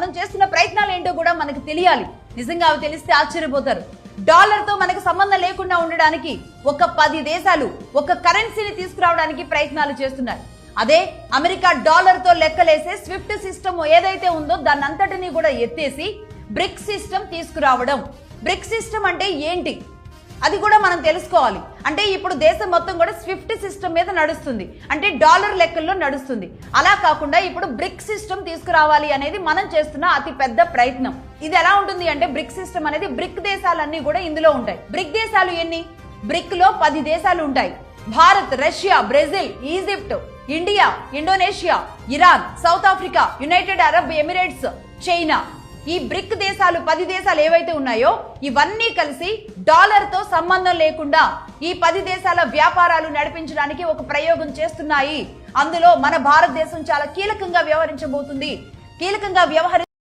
మనం చేస్తున్న ప్రయత్నాలు ఏంటో కూడా మనకు తెలియాలి. నిజంగా అవి తెలిస్తే ఆశ్చర్యపోతారు. డాలర్ తో మనకు సంబంధం లేకుండా ఉండడానికి ఒక 10 దేశాలు ఒక కరెన్సీని తీసుకురావడానికి ప్రయత్నాలు చేస్తున్నాయి. అదే అమెరికా డాలర్ తో లెక్కలేసే స్విఫ్ట్ సిస్టమ్ ఏదైతే ఉందో దాన్ని అంతటినీ కూడా ఎత్తేసి బ్రిక్ సిస్టమ్ తీసుకురావడం. బ్రిక్ సిస్టమ్ అంటే ఏంటి అది కూడా మనం తెలుసుకోవాలి. అంటే ఇప్పుడు దేశం మొత్తం కూడా స్విఫ్ట్ సిస్టమ్ మీద నడుస్తుంది, అంటే డాలర్ లెక్కల్లో నడుస్తుంది. అలా కాకుండా ఇప్పుడు బ్రిక్ సిస్టమ్ తీసుకురావాలి అనేది మనం చేస్తున్న అతి పెద్ద ప్రయత్నం. ఇది ఎలా ఉంటుంది అంటే బ్రిక్ సిస్టమ్ అనేది బ్రిక్ దేశాలన్నీ కూడా ఇందులో ఉంటాయి. బ్రిక్ దేశాలు ఎన్ని? బ్రిక్ లో 10 దేశాలు ఉంటాయి. Bharat, Russia, Brazil, Egypt, India, Indonesia, Iran, south Africa, United Arab Emirates, China. ఈ బ్రిక్ దేశాలు 10 దేశాలు ఏవైతే ఉన్నాయో ఇవన్నీ కలిసి డాలర్ తో సంబంధం లేకుండా ఈ 10 దేశాల వ్యాపారాలు నడిపించడానికి ఒక ప్రయోగం చేస్తున్నాయి. అందులో మన భారతదేశం చాలా కీలకంగా వ్యవహరించబోతుంది. కీలకంగా